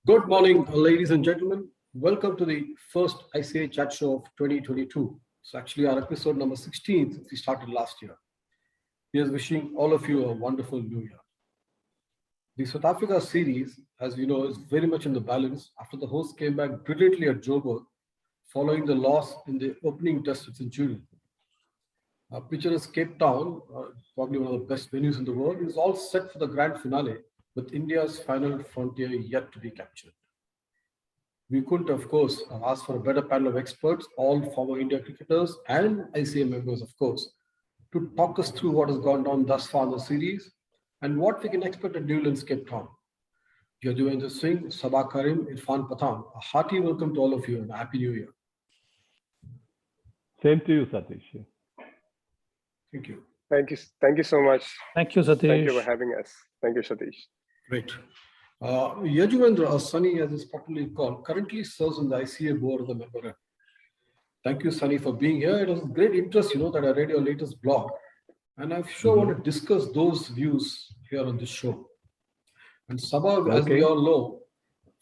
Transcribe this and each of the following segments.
Good morning, ladies and gentlemen. Welcome to the first ICA chat show of 2022. It's actually our episode number 16 since we started last year. Here's wishing all of you a wonderful new year. The South Africa series, as we know, is very much in the balance after the hosts came back brilliantly at Joburg following the loss in the opening test at Centurion. Our picture is Cape Town, probably one of the best venues in the world. It is all set for the grand finale with India's final frontier yet to be captured. We couldn't, of course, ask for a better panel of experts, all former India cricketers and ICA members, of course, to talk us through what has gone down thus far in the series and what we can expect at Newlands, Cape Town. Yajuvendra Singh, Sabah Karim, Irfan Pathan, a hearty welcome to all of you and a happy new year. Same to you, Satish. Thank you. Thank you so much. Thank you, Satish. Thank you for having us. Thank you, Satish. Great. Yajuvendra, or Sunny as is popularly called, currently serves on the ICA board of the member. Thank you, Sunny, for being here. It was great interest, that I read your latest blog. And I'm sure I want to discuss those views here on this show. And Sabah, as we all know,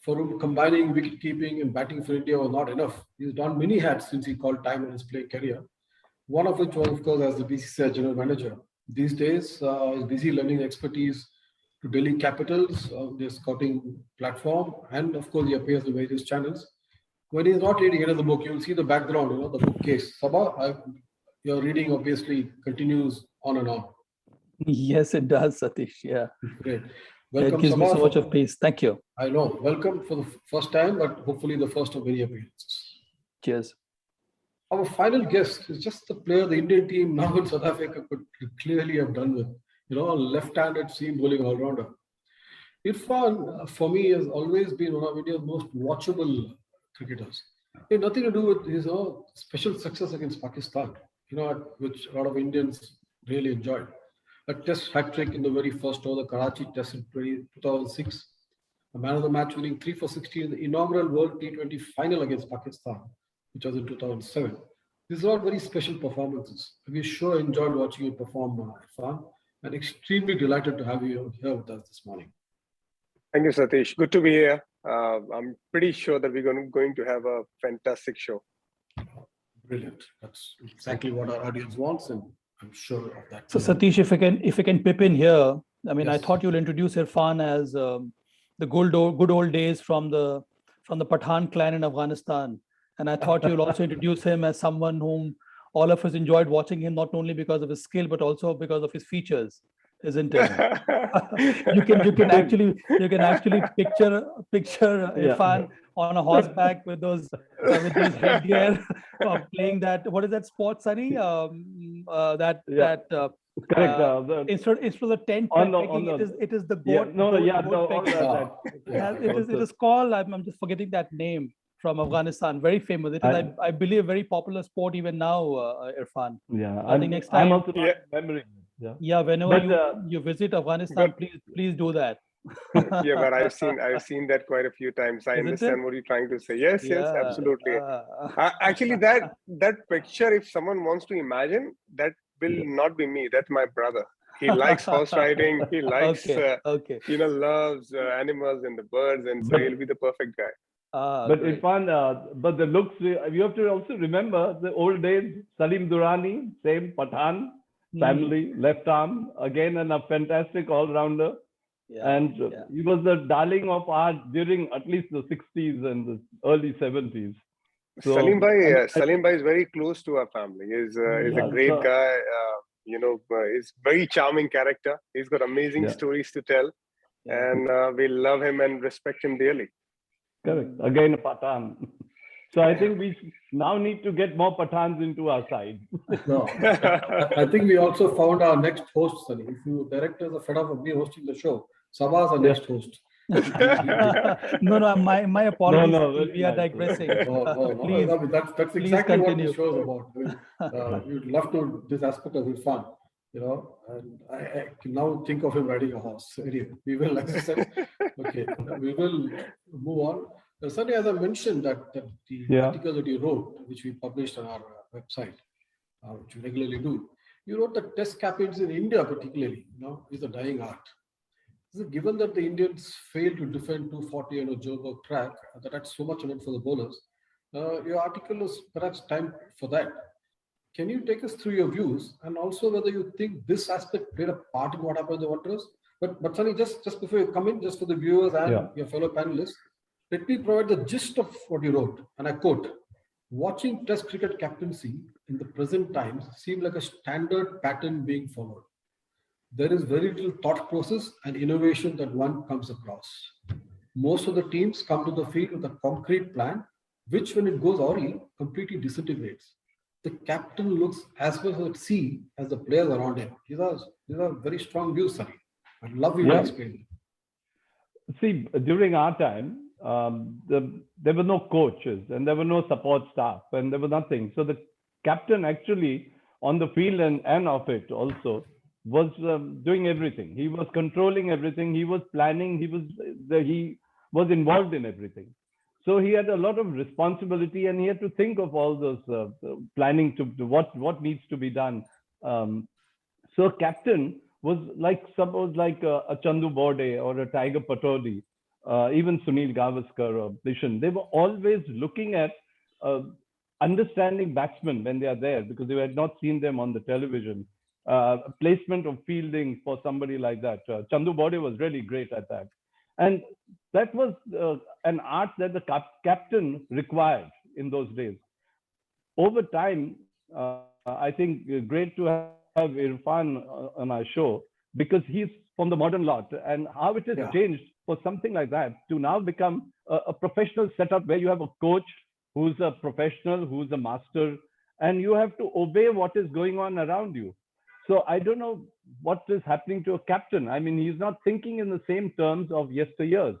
for him combining wicket keeping and batting for India was not enough. He's done many hats since he called time in his playing career. One of which was, of course, as the BCCI general manager. These days, he's busy lending expertise to Delhi Capitals, their scouting platform, and of course, he appears in various channels. When he's not reading any of the book, you'll see the background, the bookcase. Sabah, your reading obviously continues on and on. Yes, it does, Satish. Yeah. Great. Welcome, it gives Sabah, me so much of peace. Thank you. I know. Welcome for the first time, but hopefully the first of many appearances. Cheers. Our final guest is just the player the Indian team now in South Africa could clearly have done with. A left-handed seam bowling all-rounder. Irfan, for me, has always been one of India's most watchable cricketers. It had nothing to do with his special success against Pakistan, which a lot of Indians really enjoyed. A test hat-trick in the very first over, the Karachi test in 2006. A man of the match winning 3 for 16 in the inaugural World T20 final against Pakistan, which was in 2007. These are all very special performances. We sure enjoyed watching you perform, Irfan, and extremely delighted to have you here with us this morning. Thank you, Satish. Good to be here. I'm pretty sure that we're going to have a fantastic show. Brilliant. That's exactly what our audience wants, and I'm sure of that. So, Satish, if I can pip in here, yes. I thought you'll introduce Irfan as the good old days from the Pathan clan in Afghanistan, and I thought you'll also introduce him as someone whom all of us enjoyed watching him, not only because of his skill but also because of his features, isn't it? you can actually picture Irfan on a horseback with those headgear, playing that. What is that sport, Sunny? Correct. Instead of the tent, it is the goat. It is called. I'm just forgetting that name. From Afghanistan, very famous. It is, I believe, a very popular sport even now, Irfan. Yeah, I think next time. I'm also remembering. Whenever you visit Afghanistan, please do that. Yeah, but I've seen that quite a few times. I understand what you're trying to say. Yes, absolutely. Actually, that picture, if someone wants to imagine, that will not be me. That's my brother. He likes horse riding. He likes, loves animals and the birds, and so he'll be the perfect guy. But Irfan, but the looks, you have to also remember the old days. Salim Durrani, same Pathan family, left arm, again, and a fantastic all-rounder. He was the darling of ours during at least the 60s and the early 70s. So, Salim Bhai is very close to our family. He's a great guy. He's very charming character. He's got amazing stories to tell, and we love him and respect him dearly. Correct. Again, a Pathan. So I think we now need to get more Pathans into our side. No, I think we also found our next host, Sunny. If you directors are fed up of me hosting the show, Sabah is our next host. No, my apologies. No, we are digressing. Please, that's exactly what the show is about. You'd love to this aspect of Irfan, and I can now think of him riding a horse. Anyway, we will, we will move on. Sunny, as I mentioned, that the article that you wrote, which we published on our website, which we regularly do, you wrote that test captains in India particularly, is a dying art. So given that the Indians failed to defend 240 on a Joburg track, that had so much in it for the bowlers, your article is perhaps time for that. Can you take us through your views and also whether you think this aspect played a part in what happened in the Wanderers? But Sunny, just before you come in, just for the viewers and your fellow panelists, let me provide the gist of what you wrote. And I quote, watching Test cricket captaincy in the present times seemed like a standard pattern being followed. There is very little thought process and innovation that one comes across. Most of the teams come to the field with a concrete plan, which when it goes awry, completely disintegrates. The captain looks as much at sea as the players around him. These are very strong views, Sunny. I'd love you to explain. See, during our time, there were no coaches and there were no support staff and there was nothing. So the captain actually on the field and off it also was doing everything. He was controlling everything. He was planning. He was involved in everything. So he had a lot of responsibility and he had to think of all those planning to what needs to be done. So captain was like, suppose like a Chandu Borde or a Tiger Patodi, even Sunil Gavaskar or Bishan. They were always looking at understanding batsmen when they are there because they had not seen them on the television. Placement of fielding for somebody like that. Chandu Borde was really great at that. And that was an art that the captain required in those days. Over time, I think great to have Irfan on our show because he's from the modern lot and how it has changed for something like that to now become a professional setup where you have a coach who's a professional, who's a master, and you have to obey what is going on around you. So I don't know what is happening to a captain. I mean, he's not thinking in the same terms of yesteryears.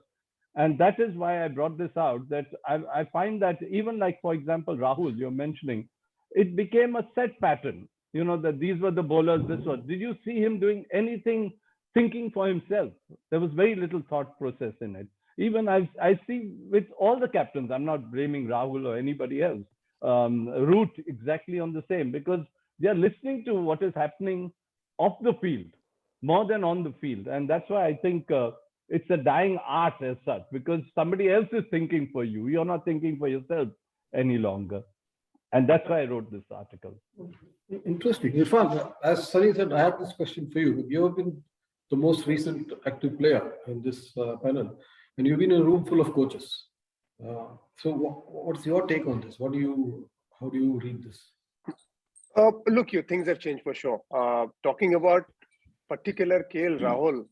And that is why I brought this out, that I find that even like, for example, Rahul, you're mentioning, it became a set pattern, you know, that these were the bowlers, this was. Did you see him doing anything, thinking for himself? There was very little thought process in it. Even I see with all the captains, I'm not blaming Rahul or anybody else, root exactly on the same, because they are listening to what is happening off the field more than on the field. And that's why I think it's a dying art as such, because somebody else is thinking for you. You're not thinking for yourself any longer. And that's why I wrote this article. Interesting. Irfan, as Sunny said, I have this question for you. You have been the most recent active player in this panel, and you've been in a room full of coaches. So what's your take on this? How do you read this? Look, things have changed for sure. Talking about particular KL Rahul,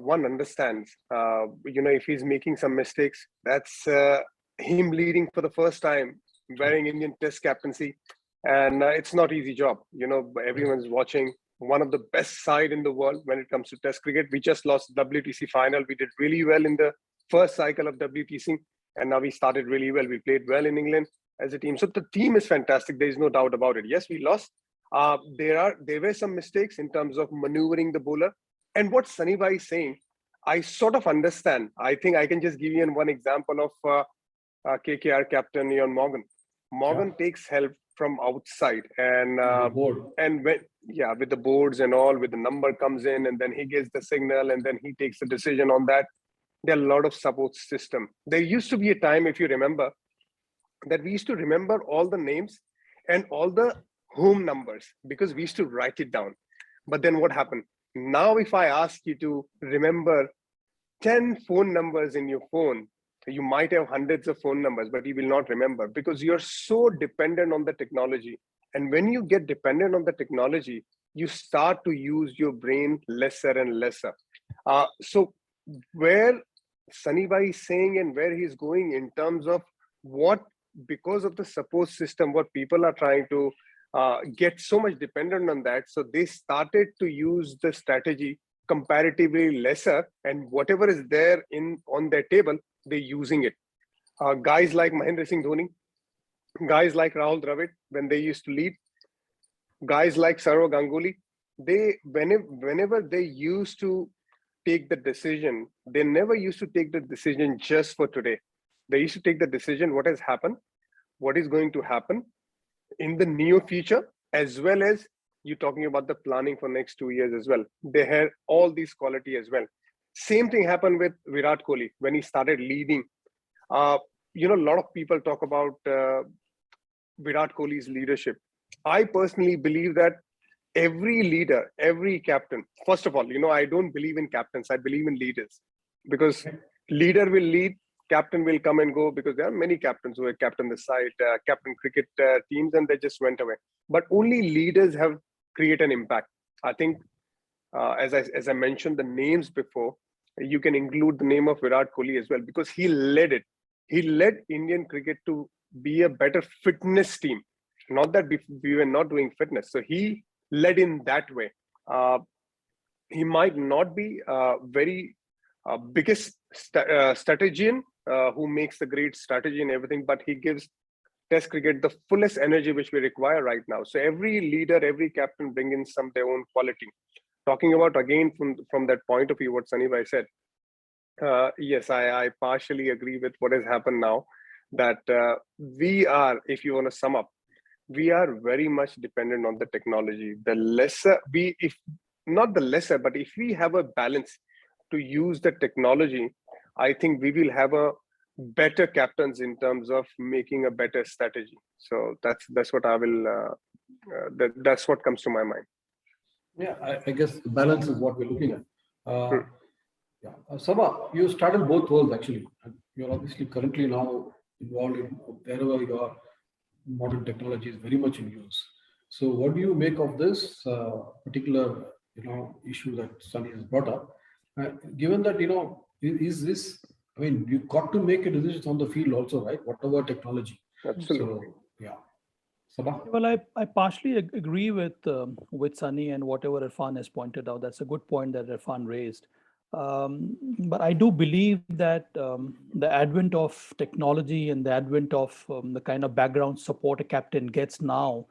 one understands, if he's making some mistakes, that's him leading for the first time, wearing Indian Test captaincy. And it's not easy job. Everyone's watching. One of the best side in the world when it comes to Test cricket. We just lost the WTC final. We did really well in the first cycle of WTC. And now we started really well. We played well in England as a team. So the team is fantastic. There is no doubt about it. Yes, we lost. There were some mistakes in terms of maneuvering the bowler. And what Sunny Bhai is saying, I sort of understand. I think I can just give you one example of KKR captain Ian Morgan. Morgan takes help from outside and with the boards and all, with the number comes in and then he gets the signal and then he takes the decision on that. There are a lot of support system. There used to be a time, if you remember, that we used to remember all the names and all the home numbers because we used to write it down. But then what happened? Now, if I ask you to remember 10 phone numbers in your phone, you might have hundreds of phone numbers, but you will not remember because you're so dependent on the technology. And when you get dependent on the technology, you start to use your brain lesser and lesser. So where Sunny Bhai is saying and where he's going in terms of because of the support system, what people are trying to get so much dependent on that. So they started to use the strategy comparatively lesser, and whatever is there on their table, they're using it. Guys like Mahendra Singh Dhoni, guys like Rahul Dravid, when they used to lead, guys like Saurav Ganguly, whenever they used to take the decision, they never used to take the decision just for today. They used to take the decision what has happened, what is going to happen in the near future, as well as you're talking about the planning for next 2 years as well. They had all these quality as well. Same thing happened with Virat Kohli when he started leading. A lot of people talk about Virat Kohli's leadership. I personally believe that every leader, every captain, first of all, I don't believe in captains. I believe in leaders, because leader will lead, captain will come and go, because there are many captains who have captained the side, captain cricket teams, and they just went away. But only leaders have created an impact. I think, as I mentioned the names before, you can include the name of Virat Kohli as well, because he led it. He led Indian cricket to be a better fitness team. Not that we were not doing fitness. So he led in that way. He might not be very biggest strategian who makes the great strategy and everything, but he gives Test cricket the fullest energy which we require right now. So every leader, every captain bring in some their own quality. Talking about again from that point of view, what Sunny said. Yes, I partially agree with what has happened now. That we are, if you want to sum up, we are very much dependent on the technology. The lesser if not the lesser, but if we have a balance to use the technology, I think we will have a better captains in terms of making a better strategy. So that's what I will. That's what comes to my mind. Yeah, I guess the balance is what we're looking at. Yeah, Sabha, you started both worlds actually. You're obviously currently now involved in wherever your modern technology is very much in use. So, what do you make of this particular issue that Sunny has brought up? Given that is this? I mean, you got to make a decision on the field also, right? Whatever technology. Absolutely. So, yeah. Sabha? Well, I partially agree with Sunny and whatever Irfan has pointed out. That's a good point that Irfan raised. But I do believe that the advent of technology and the advent of the kind of background support a captain gets now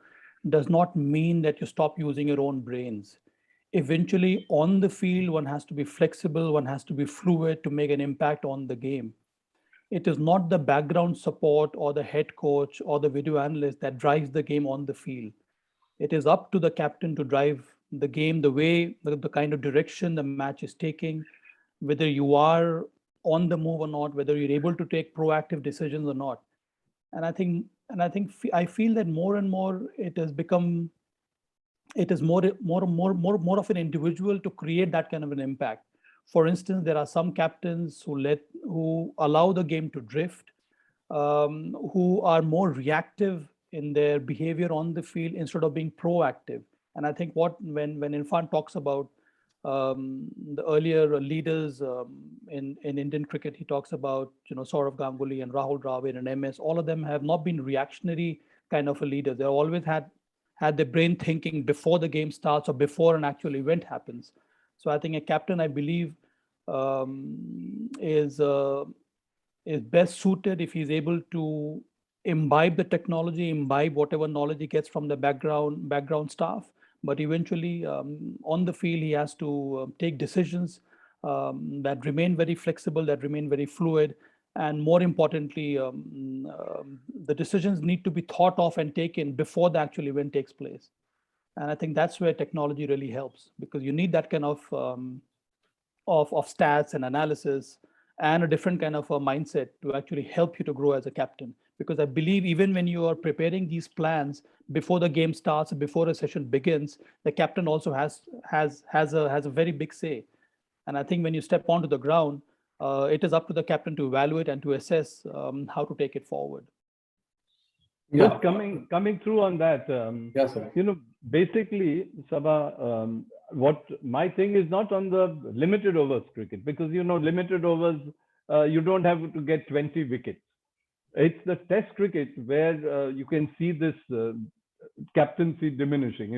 does not mean that you stop using your own brains. Eventually, on the field, one has to be flexible, one has to be fluid to make an impact on the game. It is not the background support or the head coach or the video analyst that drives the game on the field. It is up to the captain to drive the game, the way, the kind of direction the match is taking, whether you are on the move or not, whether you're able to take proactive decisions or not. And I feel that more and more it has become, it is more of an individual to create that kind of an impact. For instance, there are some captains who allow the game to drift, who are more reactive in their behavior on the field instead of being proactive. And I think when Irfan talks about the earlier leaders in Indian cricket, he talks about Saurav Ganguly and Rahul Dravid and MS. All of them have not been reactionary kind of a leader. They always had their brain thinking before the game starts or before an actual event happens. So I think a captain, I believe, is best suited if he's able to imbibe the technology, imbibe whatever knowledge he gets from the background staff. But eventually, on the field, he has to take decisions that remain very flexible, that remain very fluid. And more importantly, the decisions need to be thought of and taken before the actual event takes place. And I think that's where technology really helps, because you need that kind of stats and analysis and a different kind of a mindset to actually help you to grow as a captain. Because I believe even when you are preparing these plans before the game starts, before a session begins, the captain also has a very big say. And I think when you step onto the ground, it is up to the captain to evaluate and to assess how to take it forward. Yeah. Just coming through on that, yes, sir. Basically, Sabha, what my thing is not on the limited overs cricket, because limited overs, you don't have to get 20 wickets. It's the Test cricket where you can see this captaincy diminishing.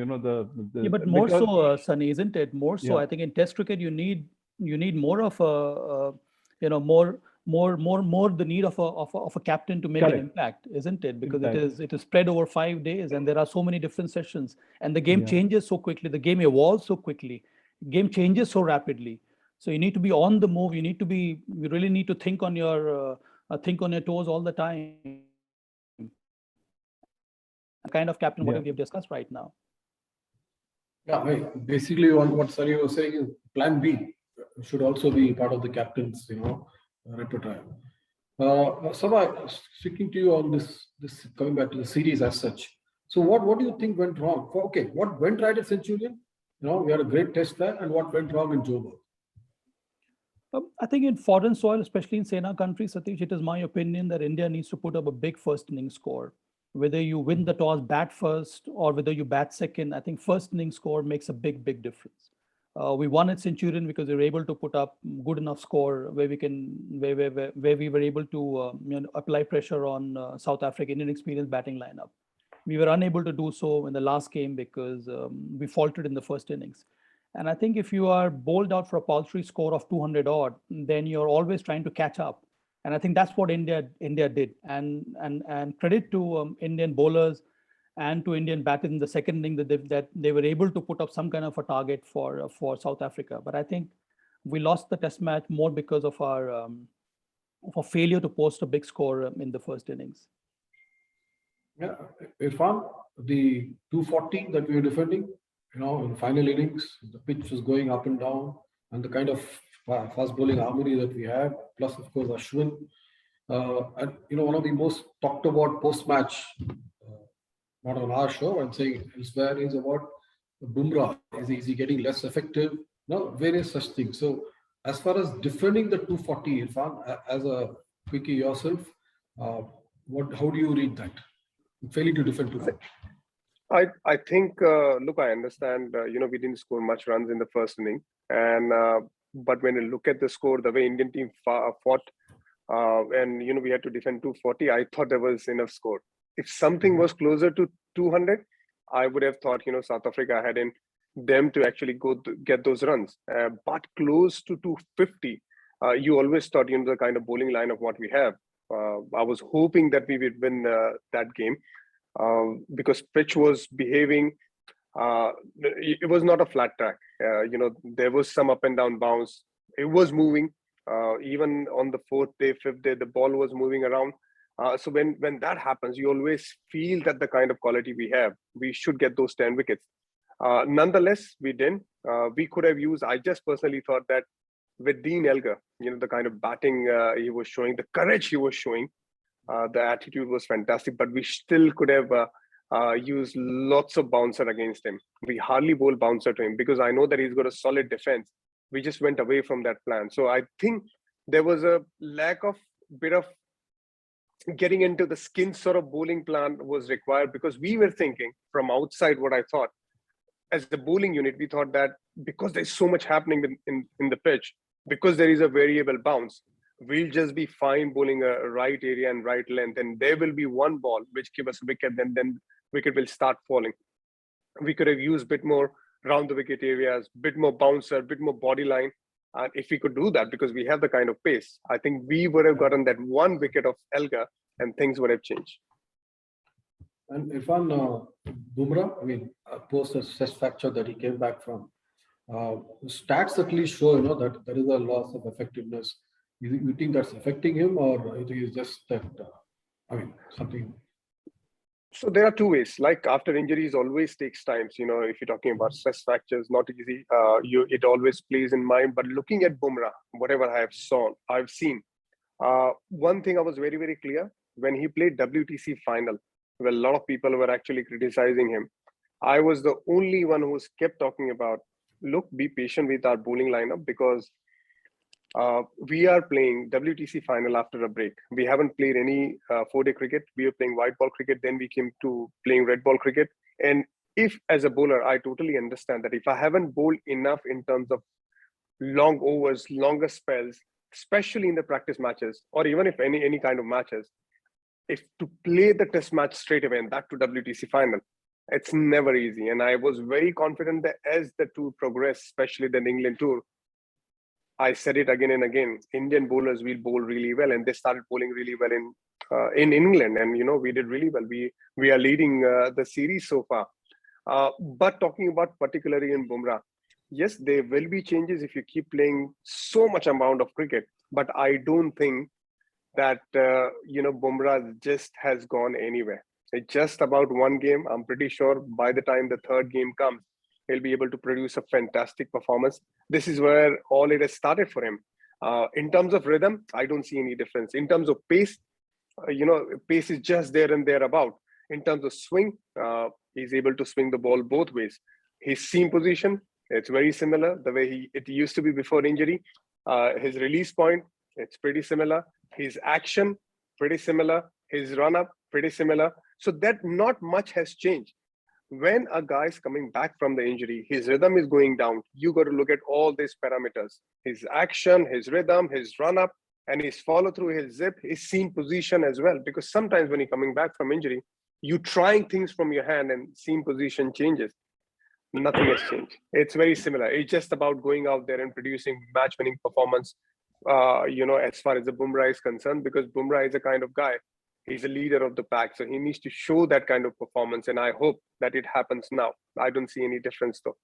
But more so, Sunny, isn't it? More so, Yeah. I think in Test cricket you need more of more the need of a captain to make Correct. an impact, isn't it? Because exactly. it is spread over 5 days, and there are so many different sessions, and the game Yeah. changes so quickly, the game evolves so quickly, game changes so rapidly. So you need to be on the move. You really need to think on your toes all the time. The kind of captain what we have discussed right now. Yeah, basically what Sunny was saying is plan B. should also be part of the captain's, repertoire. Sabha, speaking to you on this coming back to the series as such. So what do you think went wrong? Okay, what went right at Centurion? We had a great test there, and what went wrong in Joburg? I think in foreign soil, especially in Sena country, Satish, it is my opinion that India needs to put up a big first inning score. Whether you win the toss, bat first, or whether you bat second, I think first inning score makes a big difference. We won at Centurion because we were able to put up good enough score where we were able to apply pressure on South African inexperienced batting lineup. We were unable to do so in the last game because we faltered in the first innings. And I think if you are bowled out for a paltry score of 200 odd, then you're always trying to catch up. And I think that's what India did. And credit to Indian bowlers and to Indian batters in the second inning that they were able to put up some kind of a target for South Africa. But I think we lost the test match more because of our failure to post a big score in the first innings. Yeah, Irfan, the 240 that we were defending, in the final innings, the pitch was going up and down, and the kind of fast bowling harmony that we had, plus of course Ashwin, and one of the most talked about post-match, not on our show, I'm saying elsewhere, is about Bumrah. Is he getting less effective? Various such things. So as far as defending the 240, Irfan, as a quickie yourself, how do you read that? Failing to defend 240. I think, look, I understand, we didn't score much runs in the first inning. But when you look at the score, the way Indian team fought, and, we had to defend 240, I thought there was enough score. If something was closer to 200, I would have thought, South Africa had in them to actually go to get those runs. But close to 250, you always thought, the kind of bowling line of what we have. I was hoping that we would win that game. Because pitch was behaving, it was not a flat track. There was some up and down bounce. It was moving. Even on the fourth day, fifth day, the ball was moving around. So when that happens, you always feel that the kind of quality we have, we should get those 10 wickets. Nonetheless, we didn't. We could have used. I just personally thought that with Dean Elgar, the kind of batting he was showing, the courage he was showing. The attitude was fantastic, but we still could have used lots of bouncer against him. We hardly bowl bouncer to him because I know that he's got a solid defense. We just went away from that plan. So I think there was a lack of bit of getting into the skin sort of bowling plan was required because we were thinking from outside what I thought. As the bowling unit, we thought that because there's so much happening in the pitch, because there is a variable bounce, we'll just be fine bowling a right area and right length, and there will be one ball which give us a wicket, then wicket will start falling. We could have used a bit more round the wicket areas, bit more bouncer, bit more body line. And if we could do that, because we have the kind of pace, I think we would have gotten that one wicket of Elgar and things would have changed. And Irfan, Bumrah, post a chest fracture that he came back from, stats at least show, that there is a loss of effectiveness. You think that's affecting him, or you think it's just that, something? So there are two ways. Like after injuries, always takes time. If you're talking about stress fractures, not easy. It always plays in mind. But looking at Bumrah, whatever I've seen, one thing I was very, very clear when he played WTC final, where a lot of people were actually criticizing him. I was the only one who kept talking about, look, be patient with our bowling lineup because we are playing WTC final after a break. We haven't played any 4-day cricket. We are playing white ball cricket. Then we came to playing red ball cricket. And if as a bowler, I totally understand that if I haven't bowled enough in terms of long overs, longer spells, especially in the practice matches, or even if any kind of matches, if to play the test match straight away and that to WTC final, it's never easy. And I was very confident that as the tour progressed, especially the England tour, I said it again and again, Indian bowlers will bowl really well, and they started bowling really well in England, and we did really well. We are leading the series so far. But talking about particularly in Bumrah, yes, there will be changes if you keep playing so much amount of cricket, but I don't think that Bumrah just has gone anywhere. It's just about one game. I'm pretty sure by the time the third game comes, he'll be able to produce a fantastic performance. This is where all it has started for him. In terms of rhythm, I don't see any difference. In terms of pace, pace is just there and thereabout. In terms of swing, he's able to swing the ball both ways. His seam position, it's very similar the way it used to be before injury. His release point, it's pretty similar. His action, pretty similar. His run up, pretty similar. So that not much has changed. When a guy is coming back from the injury, his rhythm is going down. You got to look at all these parameters: his action, his rhythm, his run up, and his follow through, his zip, his seam position as well. Because sometimes when you're coming back from injury, you trying things from your hand and seam position changes. Nothing has changed. It's very similar. It's just about going out there and producing match-winning performance. As far as the Bumrah is concerned, because Bumrah is a kind of guy. He's a leader of the pack, so he needs to show that kind of performance, and I hope that it happens now. I don't see any difference though.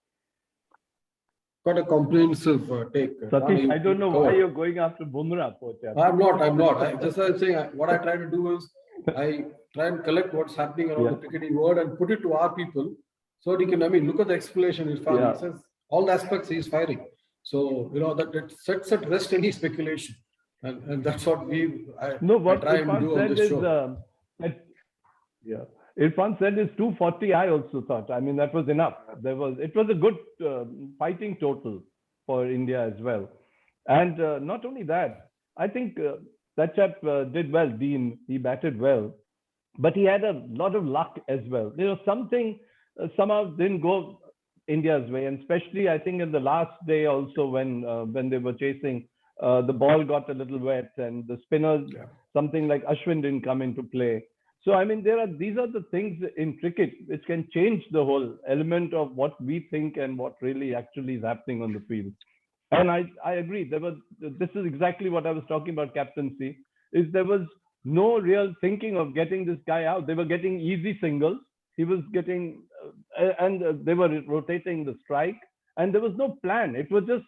Got a comprehensive take. Satish, I don't know why you're going after Bumrah. I'm not. Just as I'm saying, what I try to do is I try and collect what's happening around the cricketing world and put it to our people, so that he can. I mean, look at the explanation he's firing. He says all the aspects he's firing. So that it sets at rest any speculation. And that's what I try and do on this show. Irfan said is 240. I also thought. I mean, that was enough. It was a good fighting total for India as well. And not only that, I think that chap did well. Dean, he batted well, but he had a lot of luck as well. Something somehow didn't go India's way, and especially I think in the last day also when they were chasing. The ball got a little wet, and the spinners, something like Ashwin didn't come into play. So, I mean, these are the things in cricket which can change the whole element of what we think and what really actually is happening on the field. And I agree. This is exactly what I was talking about captaincy, is there was no real thinking of getting this guy out. They were getting easy singles. He was getting, and they were rotating the strike, and there was no plan. It was just,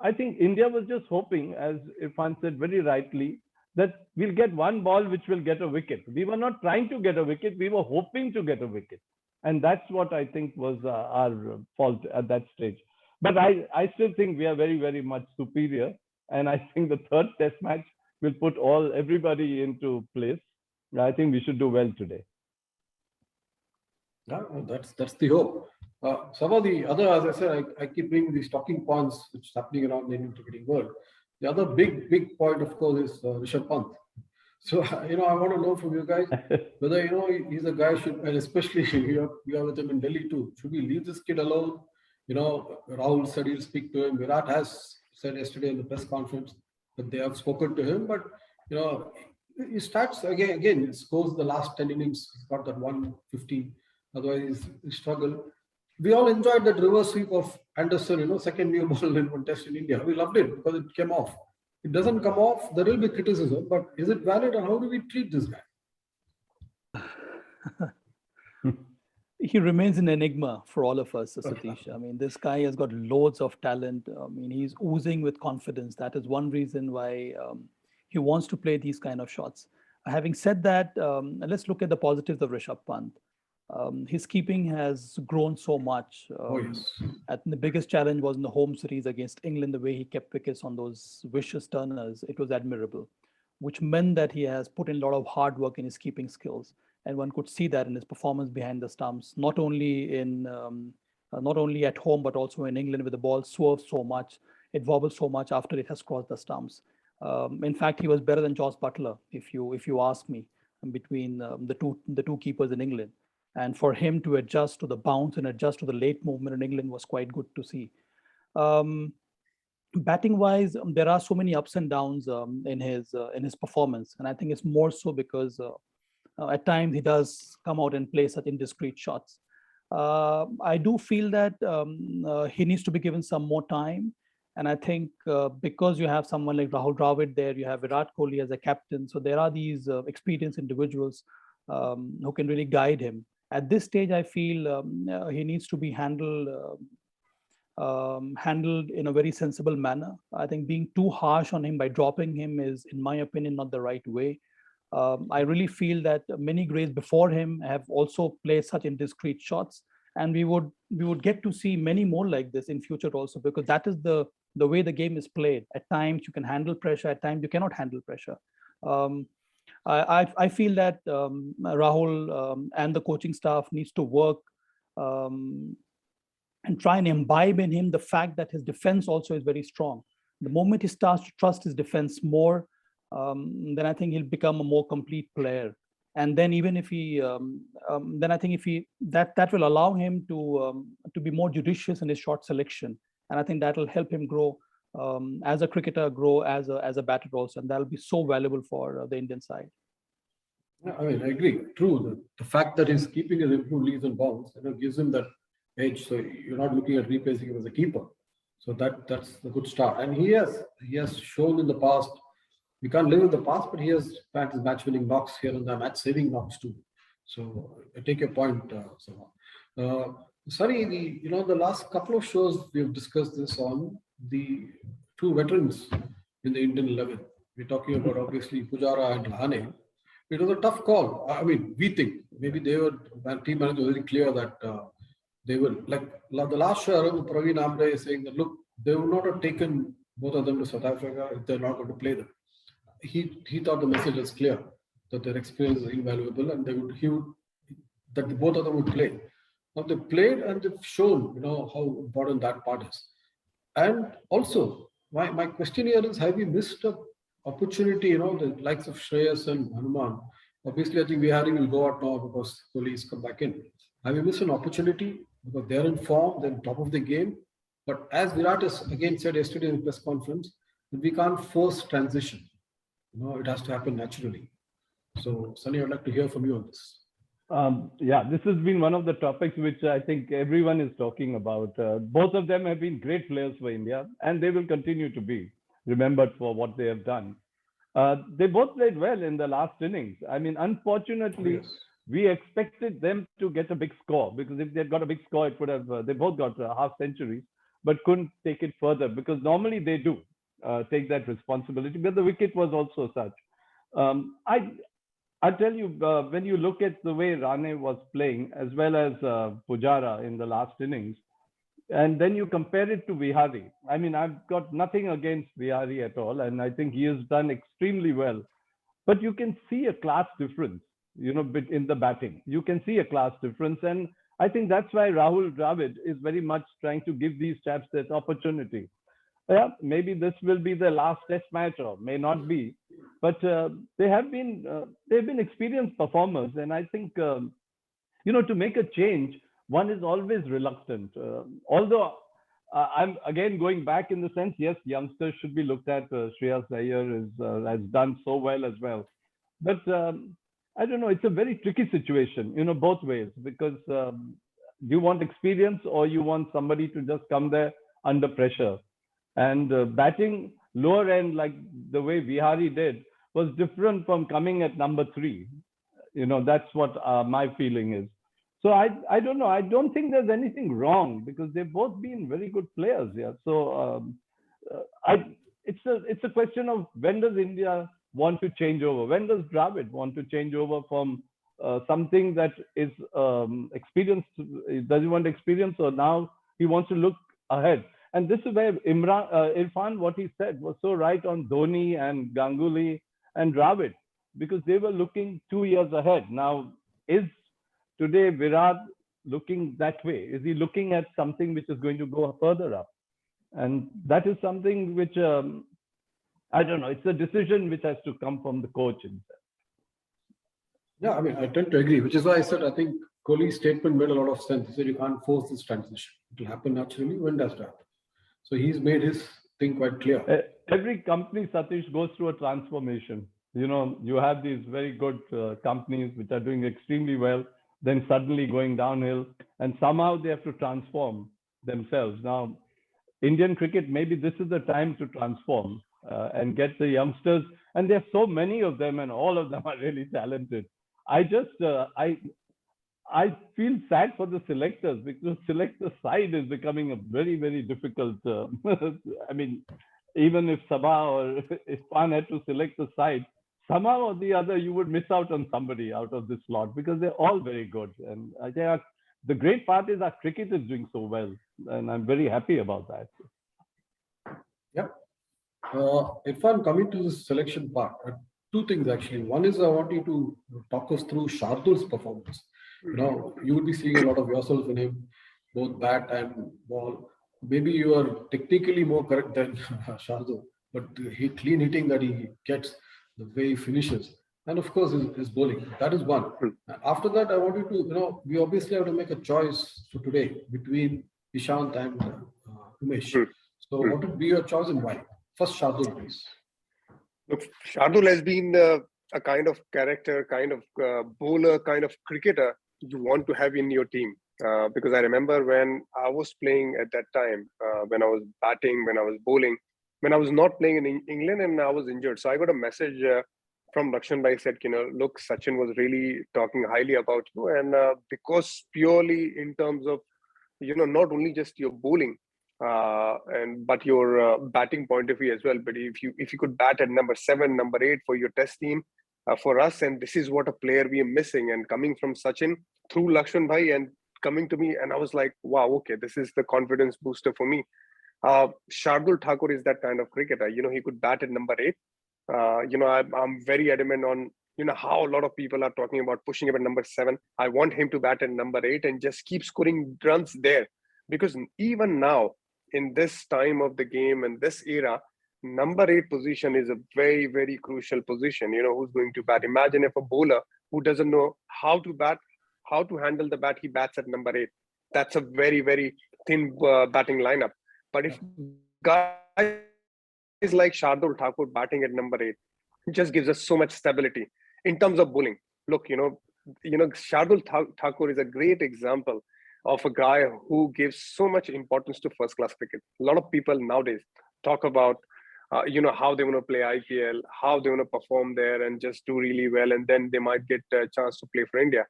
I think India was just hoping, as Irfan said very rightly, that we'll get one ball which will get a wicket. We were not trying to get a wicket. We were hoping to get a wicket. And that's what I think was our fault at that stage. But I still think we are very, very much superior. And I think the third test match will put everybody into place. I think we should do well today. Yeah, that's the hope. Some of the other, as I said, I keep bringing these talking points which is happening around the Indian cricketing world. The other big point, of course, is Rishabh Pant. So, I want to know from you guys whether, he's a guy should, and especially we are with him in Delhi too. Should we leave this kid alone? Rahul said he'll speak to him. Virat has said yesterday in the press conference that they have spoken to him, but, he starts again, he scores the last 10 innings. He's got that 150. Otherwise, he struggled. We all enjoyed that reverse sweep of Anderson, second new ball in one test in India. We loved it because it came off. It doesn't come off, there will be criticism, but is it valid, and how do we treat this guy? He remains an enigma for all of us, Satish. I mean, this guy has got loads of talent. I mean, he's oozing with confidence. That is one reason why he wants to play these kind of shots. Having said that, let's look at the positives of Rishabh Pant. His keeping has grown so much. The biggest challenge was in the home series against England, the way he kept wickets on those vicious turners. It was admirable, which meant that he has put in a lot of hard work in his keeping skills. And one could see that in his performance behind the stumps, not only at home, but also in England, where the ball swerves so much, it wobbles so much after it has crossed the stumps. In fact, he was better than Joss Butler, if you ask me, between the two keepers in England. And for him to adjust to the bounce and adjust to the late movement in England was quite good to see. Batting wise, there are so many ups and downs in his performance, and I think it's more so because at times he does come out and play such indiscreet shots. I do feel that he needs to be given some more time, and I think because you have someone like Rahul Dravid there, you have Virat Kohli as a captain, so there are these experienced individuals who can really guide him. At this stage, I feel he needs to be handled in a very sensible manner. I think being too harsh on him by dropping him is, in my opinion, not the right way. I really feel that many greats before him have also played such indiscreet shots, and we would get to see many more like this in future also, because that is the way the game is played. At times you can handle pressure, at times you cannot handle pressure. I feel that Rahul and the coaching staff needs to work and try and imbibe in him the fact that his defense also is very strong. The moment he starts to trust his defense more, then I think he'll become a more complete player. And then even if he, then I think if he, that will allow him to be more judicious in his shot selection. And I think that will help him grow as a cricketer, grow as a batter also. And that'll be so valuable for the Indian side. Yeah, I mean, I agree. True. The fact that he's keeping his improved leads and bounds, gives him that edge. So you're not looking at replacing him as a keeper. So that's a good start. And he has shown in the past. We can't live with the past, but he has had his match-winning knocks here and there, match-saving knocks too. So I take your point, Sunny. The last couple of shows we've discussed this on the two veterans in the Indian 11. We're talking about obviously Pujara and Lahane. It was a tough call. I mean, we think maybe team manager was very clear that they will, like the last show, Praveen Amre is saying that look, they would not have taken both of them to South Africa if they're not going to play them. He thought the message was clear that their experience is invaluable and that both of them would play. Now they played and they've shown how important that part is. And also my question here is, have we missed an opportunity? The likes of Shreyas and Hanuman. Obviously, I think Vihari will go out now because Kohli has come back in. Have we missed an opportunity because they're in form, they're top of the game? But as Virat has again said yesterday in the press conference, we can't force transition. It has to happen naturally. So, Sunny, I'd like to hear from you on this. This has been one of the topics which I think everyone is talking about. Both of them have been great players for India, and they will continue to be remembered for what they have done. They both played well in the last innings. I mean, unfortunately, we expected them to get a big score, because if they had got a big score, it would have. They both got half centuries, but couldn't take it further, because normally they do take that responsibility. But the wicket was also such. I tell you, when you look at the way Rane was playing, as well as Pujara in the last innings, and then you compare it to Vihari. I mean, I've got nothing against Vihari at all, and I think he has done extremely well. But you can see a class difference, in the batting. You can see a class difference, and I think that's why Rahul Dravid is very much trying to give these chaps that opportunity. Yeah, maybe this will be the last test match, or may not be, but they've been experienced performers, and I think to make a change, one is always reluctant. Although I'm again going back in the sense, yes, youngsters should be looked at. Shreyas Iyer has done so well as well, but I don't know. It's a very tricky situation, both ways, because you want experience or you want somebody to just come there under pressure. And batting lower end, like the way Vihari did, was different from coming at number 3. That's what my feeling is. So I don't know. I don't think there's anything wrong, because they've both been very good players. Yeah. So it's a question of, when does India want to change over? When does Dravid want to change over from something that is experienced? Does he want experience, or now he wants to look ahead? And this is where Irfan, what he said was so right on Dhoni and Ganguly and Dravid, because they were looking 2 years ahead. Now, is today Virat looking that way? Is he looking at something which is going to go further up? And that is something which, I don't know, it's a decision which has to come from the coach himself. Yeah, I mean, I tend to agree, which is why I said I think Kohli's statement made a lot of sense. He said you can't force this transition. It will happen naturally when does that happen. So he's made his thing quite clear. Every company, Satish, goes through a transformation. You have these very good companies which are doing extremely well, then suddenly going downhill, and somehow they have to transform themselves. Now, Indian cricket, maybe this is the time to transform and get the youngsters. And there are so many of them, and all of them are really talented. I feel sad for the selectors, because selector side is becoming a very, very difficult. I mean, even if Sabha or Irfan had to select the side, somehow or the other, you would miss out on somebody out of this lot, because they're all very good. And they are the great part is our cricket is doing so well, and I'm very happy about that. Yeah. If I'm coming to the selection part, two things actually. One is I want you to talk us through Shardul's performance. You would be seeing a lot of yourself in him, both bat and ball. Maybe you are technically more correct than Shardul, but he clean hitting that he gets, the way he finishes, and of course his bowling. That is one. After that, I want you to, we obviously have to make a choice for today between Ishant and Umesh. So what would be your choice and why? First, Shardul, please. Look, Shardul has been a kind of character, kind of bowler, kind of cricketer you want to have in your team. Because I remember when I was playing at that time, when I was batting, when I was bowling, when I was not playing in England and I was injured. So I got a message from Lakshan Bhai said, look, Sachin was really talking highly about you. And because purely in terms of, not only just your bowling, but your batting point of view as well. But if you could bat at number 7, number 8 for your test team, for us, and this is what a player we are missing. And coming from Sachin through Lakshan Bhai and coming to me, and I was like, wow, okay, this is the confidence booster for me. Shardul Thakur is that kind of cricketer. He could bat at number 8. I'm very adamant on how a lot of people are talking about pushing him at number 7. I want him to bat at number 8 and just keep scoring runs there, because even now in this time of the game and this era, number 8 position is a very, very crucial position. Who's going to bat? Imagine if a bowler who doesn't know how to bat, how to handle the bat, he bats at number 8. That's a very, very thin batting lineup. But if guys like Shardul Thakur batting at number 8, it just gives us so much stability in terms of bowling. Look, Shardul Thakur is a great example of a guy who gives so much importance to first class cricket. A lot of people nowadays talk about how they want to play IPL, how they want to perform there and just do really well, and then they might get a chance to play for India.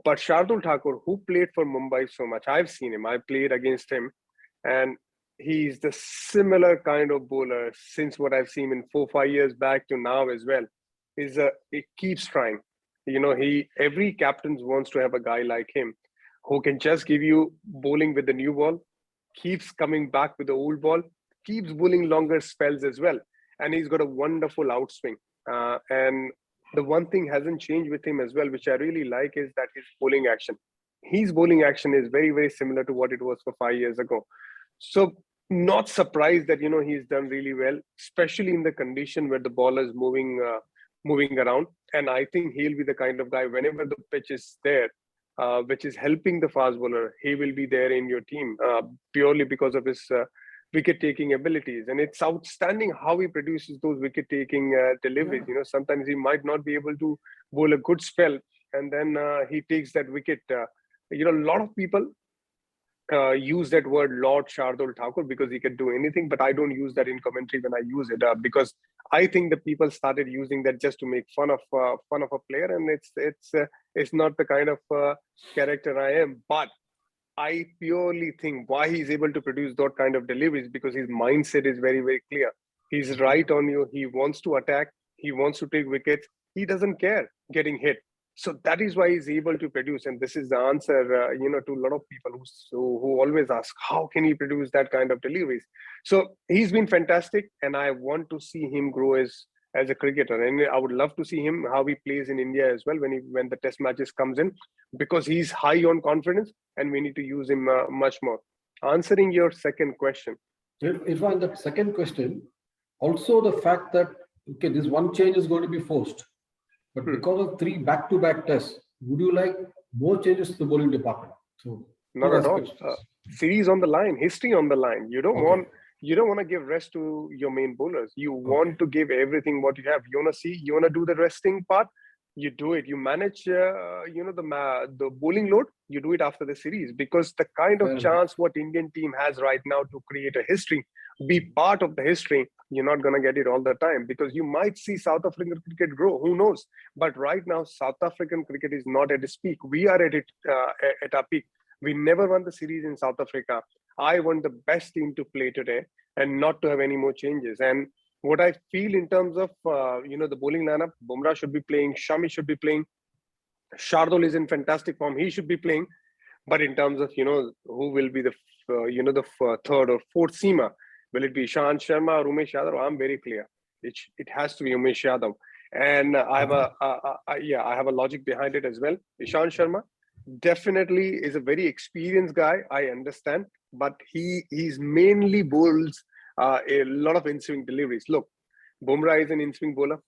But Shardul Thakur, who played for Mumbai so much, I've seen him, I played against him, and he's the similar kind of bowler since what I've seen in 4-5 years back to now as well. He keeps trying. Every captain wants to have a guy like him who can just give you bowling with the new ball, keeps coming back with the old ball, keeps bowling longer spells as well. And he's got a wonderful outswing. And the one thing hasn't changed with him as well, which I really like, is that his bowling action. His bowling action is very, very similar to what it was for 5 years ago. So not surprised that, he's done really well, especially in the condition where the ball is moving around. And I think he'll be the kind of guy, whenever the pitch is there, which is helping the fast bowler, he will be there in your team purely because of his wicket-taking abilities. And it's outstanding how he produces those wicket-taking deliveries. Sometimes he might not be able to bowl a good spell, and then he takes that wicket. A lot of people use that word Lord Shardul Thakur because he can do anything, but I don't use that in commentary when I use it because I think the people started using that just to make fun of a player, and it's not the kind of character I am. But I purely think why he's able to produce that kind of deliveries, because his mindset is very, very clear. He's right on you. He wants to attack. He wants to take wickets. He doesn't care getting hit. So that is why he's able to produce. And this is the answer, to a lot of people who always ask, how can he produce that kind of deliveries? So he's been fantastic, and I want to see him grow as a cricketer. And I would love to see him, how he plays in India as well when the test matches comes in, because he's high on confidence and we need to use him much more. Answering your second question. Irfan, that second question, also the fact that, okay, this one change is going to be forced. But because of 3 back-to-back tests, would you like more changes to the bowling department? So not at all. Series on the line, history on the line. You don't want to give rest to your main bowlers. You want to give everything what you have. You want to do the resting part. You do it. You manage, the bowling load. You do it after the series, because the kind of chance what Indian team has right now to create a history, be part of the history, you're not going to get it all the time, because you might see South African cricket grow. Who knows? But right now, South African cricket is not at its peak. We are at it at our peak. We never won the series in South Africa. I want the best team to play today and not to have any more changes. And what I feel in terms of, the bowling lineup, Bumrah should be playing, Shami should be playing, Shardul is in fantastic form. He should be playing. But in terms of, who will be the third or fourth seamer, will it be Ishant Sharma or Umesh Yadav? I'm very clear. It has to be Umesh Yadav. And I have a logic behind it as well. Ishant Sharma definitely is a very experienced guy. I understand, but he's mainly bowls a lot of in-swing deliveries. Look, Bumrah is an in-swing bowler.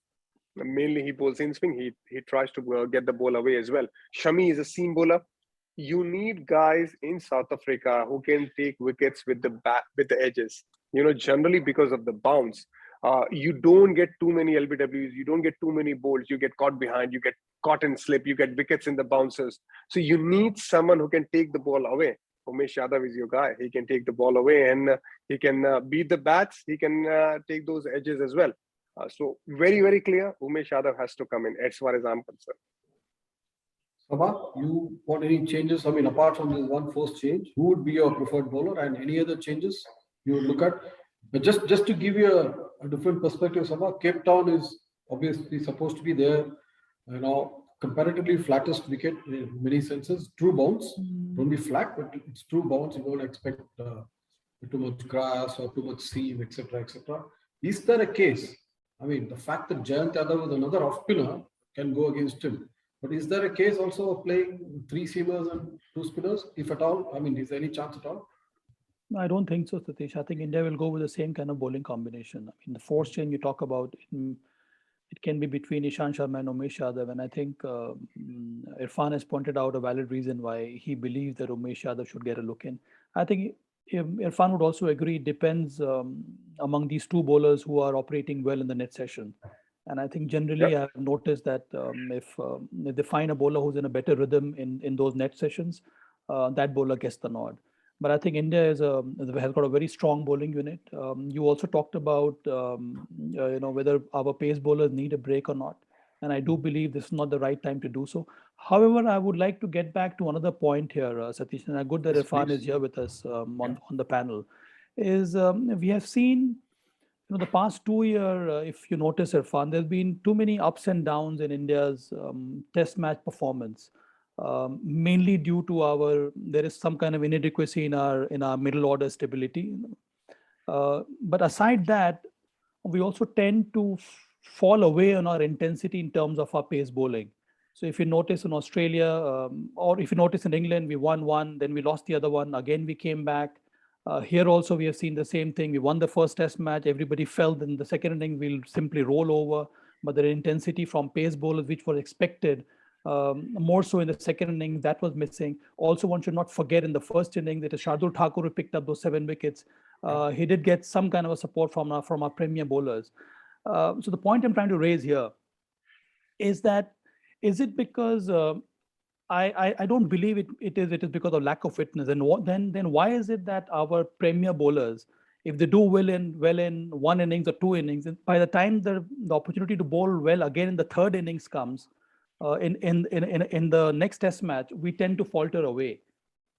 Mainly he bowls in-swing. He tries to get the ball away as well. Shami is a seam bowler. You need guys in South Africa who can take wickets with the edges. Generally because of the bounce. You don't get too many LBWs, you don't get too many bowls, you get caught behind, you get caught in slip, you get wickets in the bounces. So you need someone who can take the ball away. Umesh Yadav is your guy. He can take the ball away and he can beat the bats. He can take those edges as well. So very, very clear, Umesh Yadav has to come in as far as I'm concerned. Sabha, you want any changes? I mean, apart from this one first change, who would be your preferred bowler and any other changes you would look at? But just to give you a different perspective, Sabha, Cape Town is obviously supposed to be there, comparatively flattest wicket in many senses. True bounce, don't be flat, but it's true bounce. You don't expect too much grass or too much seam, etc., etc. Is there a case? I mean, the fact that Jayant Yadav is another off spinner can go against him. But is there a case also of playing 3 seamers and 2 spinners, if at all? I mean, is there any chance at all? No, I don't think so, Satish. I think India will go with the same kind of bowling combination. I mean, the force change you talk about, it can be between Ishant Sharma and Umesh Yadav. And I think Irfan has pointed out a valid reason why he believes that Umesh Yadav should get a look in. I think Irfan would also agree it depends among these 2 bowlers who are operating well in the net session. And I think generally I've noticed that if they find a bowler who's in a better rhythm in those net sessions, that bowler gets the nod. But I think India has got a very strong bowling unit. You also talked about whether our pace bowlers need a break or not. And I do believe this is not the right time to do so. However, I would like to get back to another point here, Satish, and good that Irfan is here with us on the panel, is we have seen the past 2 years, if you notice, Irfan, there's been too many ups and downs in India's test match performance, mainly due to there is some kind of inadequacy in our middle order stability. But aside that, we also tend to fall away on our intensity in terms of our pace bowling. So if you notice in Australia, or if you notice in England, we won one, then we lost the other one, again we came back. Here also we have seen the same thing. We won the first test match. Everybody felt in the second inning we'll simply roll over. But the intensity from pace bowlers, which was expected, more so in the second inning, that was missing. Also, one should not forget in the first inning that Sharon Thakur who picked up those 7 wickets. He did get some kind of a support from our premier bowlers. So the point I'm trying to raise here is that, is it because I don't believe it is because of lack of fitness. And then why is it that our premier bowlers, if they do well in 1 innings or 2 innings, by the time the opportunity to bowl well again in the 3rd innings comes, in the next test match, we tend to falter away.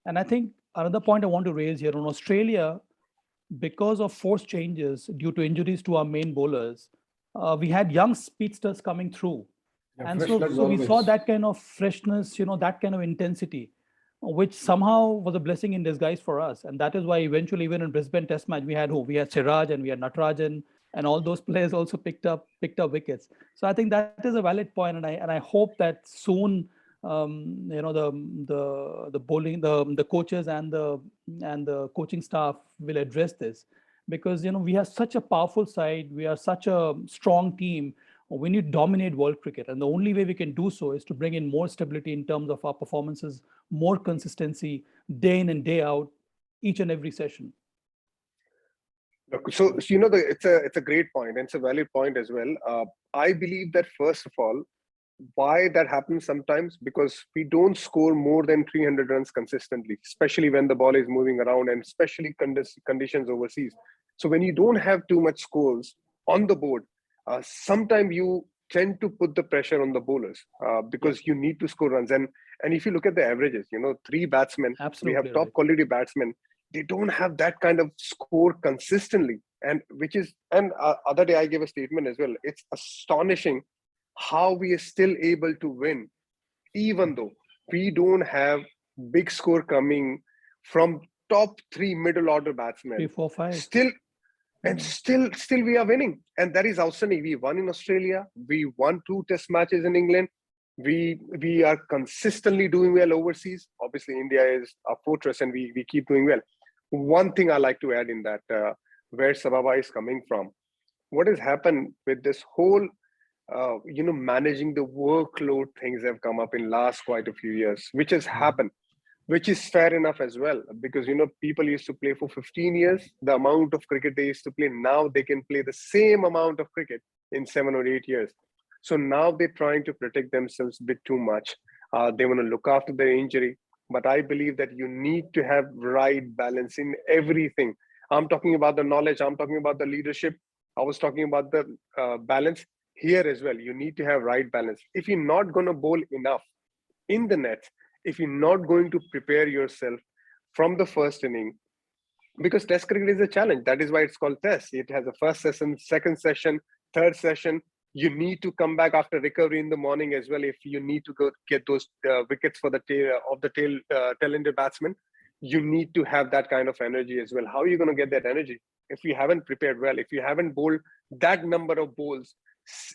And I think another point I want to raise here on Australia, because of force changes due to injuries to our main bowlers, we had young speedsters coming through. Yeah, and so we saw that kind of freshness, that kind of intensity, which somehow was a blessing in disguise for us. And that is why eventually, even in Brisbane Test match, we had Siraj and we had Natarajan, and all those players also picked up wickets. So I think that is a valid point, and I hope that soon, the bowling, the coaches and the coaching staff will address this, because we have such a powerful side, we are such a strong team. We need to dominate world cricket, and the only way we can do so is to bring in more stability in terms of our performances, more consistency, day in and day out, each and every session. So it's a great point, and it's a valid point as well. I believe that first of all, why that happens sometimes, because we don't score more than 300 runs consistently, especially when the ball is moving around, and especially conditions overseas. So when you don't have too much scores on the board, sometimes you tend to put the pressure on the bowlers because you need to score runs. And if you look at the averages, 3 batsmen, we have top quality batsmen. They don't have that kind of score consistently. And other day I gave a statement as well. It's astonishing how we are still able to win, even though we don't have big score coming from top 3 middle order batsmen. 3, 4, 5. Still we are winning. And that is outstanding. We won in Australia. We won 2 test matches in England. We are consistently doing well overseas. Obviously, India is a fortress and we keep doing well. One thing I like to add in that, where Sababa is coming from, what has happened with this whole, managing the workload things have come up in last quite a few years, which has happened, which is fair enough as well. Because, people used to play for 15 years, the amount of cricket they used to play, now they can play the same amount of cricket in 7 or 8 years. So now they're trying to protect themselves a bit too much. They want to look after their injury. But I believe that you need to have right balance in everything. I'm talking about the knowledge. I'm talking about the leadership. I was talking about the balance here as well. You need to have right balance. If you're not going to bowl enough in the net, if you're not going to prepare yourself from the first inning, because test cricket is a challenge. That is why it's called test. It has a first session, second session, third session. You need to come back after recovery in the morning as well. If you need to go get those wickets for the tail-ended batsman, you need to have that kind of energy as well. How are you going to get that energy if you haven't prepared well? If you haven't bowled that number of balls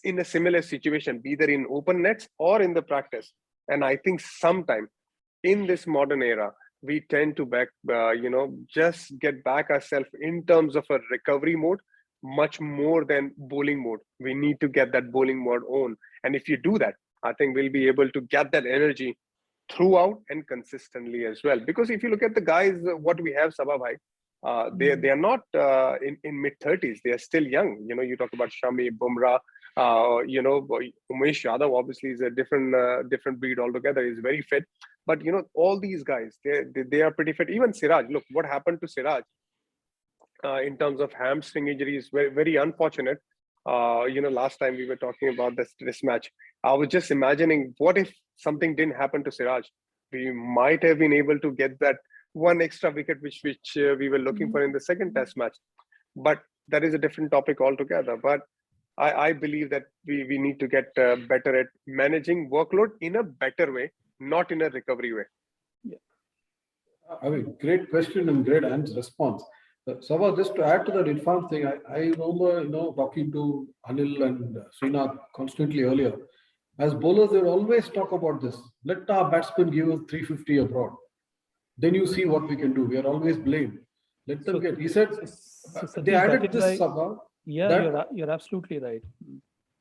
in a similar situation, be there in open nets or in the practice. And I think sometime in this modern era, we tend to just get back ourselves in terms of a recovery mode, much more than bowling mode. We need to get that bowling mode on. And if you do that, I think we'll be able to get that energy throughout and consistently as well. Because if you look at the guys, what we have, Sabha bhai, they are not in mid-30s. They are still young. You talk about Shami, Bumrah, Umesh Yadav obviously is a different breed altogether. He's very fit. But, all these guys, they are pretty fit. Even Siraj, look, what happened to Siraj? In terms of hamstring injuries, very, very unfortunate. Last time we were talking about this match, I was just imagining what if something didn't happen to Siraj. We might have been able to get that one extra wicket which we were looking for in the second test match. But that is a different topic altogether. But I believe that we need to get better at managing workload in a better way, not in a recovery way. Yeah. I mean, great question and great response. Sabha, just to add to that Irfan thing, I remember, talking to Anil and Srinath constantly earlier. As bowlers, they always talk about this. Let our batsmen give us 350 abroad. Then you see what we can do. We are always blamed. Let them get. He said, they added this, Sabha. Yeah, you're absolutely right.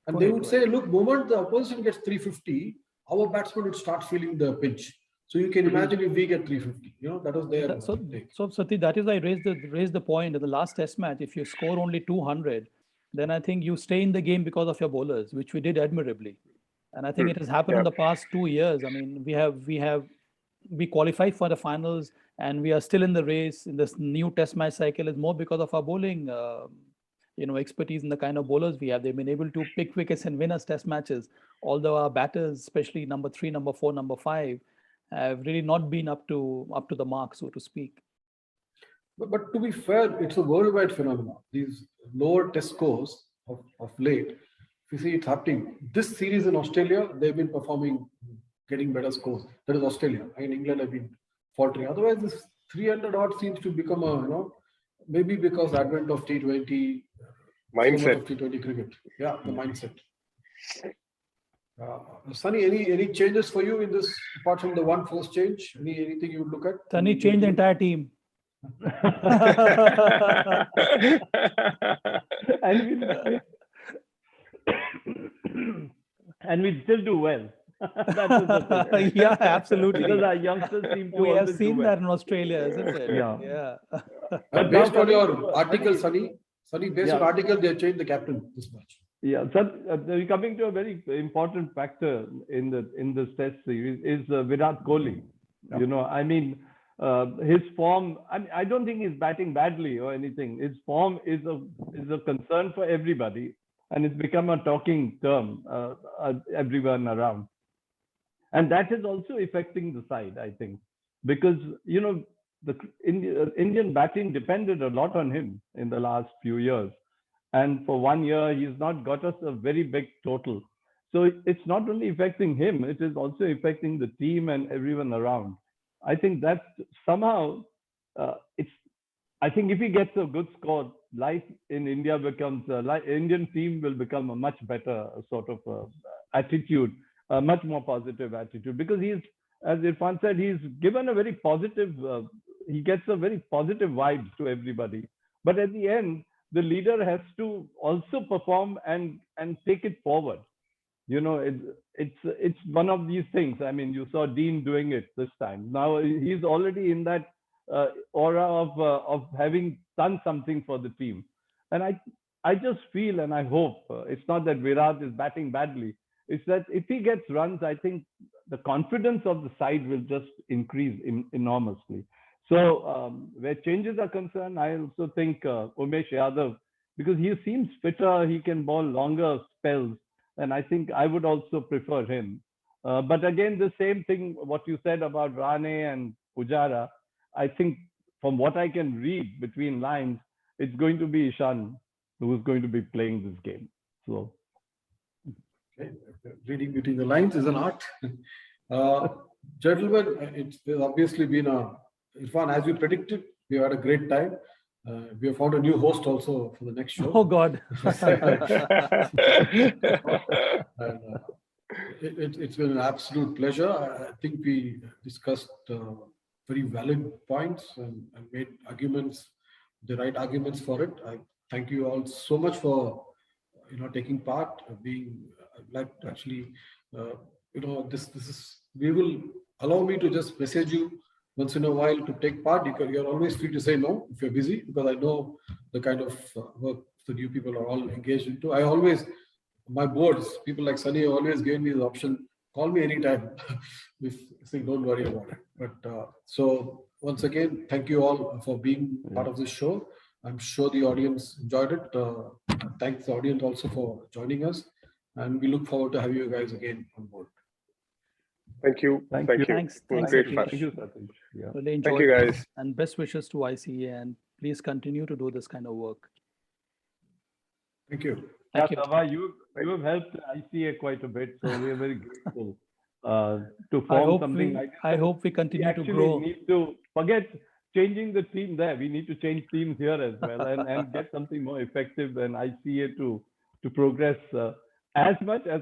And they would say, look, moment the opposition gets 350, our batsmen would start feeling the pinch. So you can imagine if we get 350, that was their take. So Sati, that is why I raised the point in the last test match. If you score only 200, then I think you stay in the game because of your bowlers, which we did admirably. And I think it has happened in the past 2 years. I mean, we qualified for the finals and we are still in the race in this new test match cycle is more because of our bowling, expertise and the kind of bowlers we have. They've been able to pick wickets and win us test matches. Although our batters, especially number 3, number 4, number 5, have really not been up to the mark, so to speak. But to be fair, it's a worldwide phenomenon. These lower test scores of late, if you see it's happening. This series in Australia, they've been performing, getting better scores. That is Australia. In England, have been faltering. Otherwise, this 300 odd seems to become maybe because advent of T20 mindset. So much of T20 cricket. Yeah, the mindset. Sunny, any changes for you in this, apart from the one first change? Anything you would look at? Sunny changed the entire team. and we still do well. Yeah, absolutely. Because our youngsters seem to. We have seen that in Australia, isn't it? Yeah. But based on your article, Sunny, based on article, they changed the captain this much. Yeah, so we're coming to a very important factor in this test series is Virat Kohli. Yeah. His form. I don't think he's batting badly or anything. His form is a concern for everybody, and it's become a talking term everyone around. And that is also affecting the side, I think, because the Indian batting depended a lot on him in the last few years. And for 1 year, he's not got us a very big total. So it's not only affecting him, it is also affecting the team and everyone around. I think that somehow it's. I think if he gets a good score, life in India becomes Indian team will become a much better sort of attitude, a much more positive attitude, because he's, as Irfan said, he's given a very positive. He gets a very positive vibes to everybody. But at the end, the leader has to also perform and take it forward. You know, it's one of these things. I mean, you saw Dean doing it this time. Now he's already in that aura of having done something for the team. And I just feel and I hope it's not that Virat is batting badly. It's that if he gets runs, I think the confidence of the side will just increase enormously. So where changes are concerned, I also think Umesh Yadav, because he seems fitter, he can bowl longer spells. And I think I would also prefer him. But again, the same thing, what you said about Rane and Pujara, I think from what I can read between lines, it's going to be Ishan who's going to be playing this game. So, okay. Reading between the lines is an art. Gentlemen, it's obviously been Irfan, as you predicted, we had a great time. We have found a new host also for the next show. Oh God. And, it's been an absolute pleasure. I think we discussed very valid points and made arguments, the right arguments for it. I thank you all so much for taking part, being like actually this is, we will allow me to just message you once in a while to take part. You're always free to say no if you're busy, because I know the kind of work that you people are all engaged into. I always, my boards, people like Sunny always gave me the option, call me anytime. If saying don't worry about it. But so once again, thank you all for being part of this show. I'm sure the audience enjoyed it. Thanks the audience also for joining us, and we look forward to having you guys again on board. Thank you. Thank you. Thanks, Great fun. Thank you, Satish. Yeah. Really Thank enjoyed you, it. guys. And best wishes to ICA, and please continue to do this kind of work. Thank you. Thank you. Sabha, you have helped ICA quite a bit, so we are very grateful to form something like this. I hope we continue to grow. We need to forget changing the team there. We need to change teams here as well and get something more effective and ICA to progress as much as the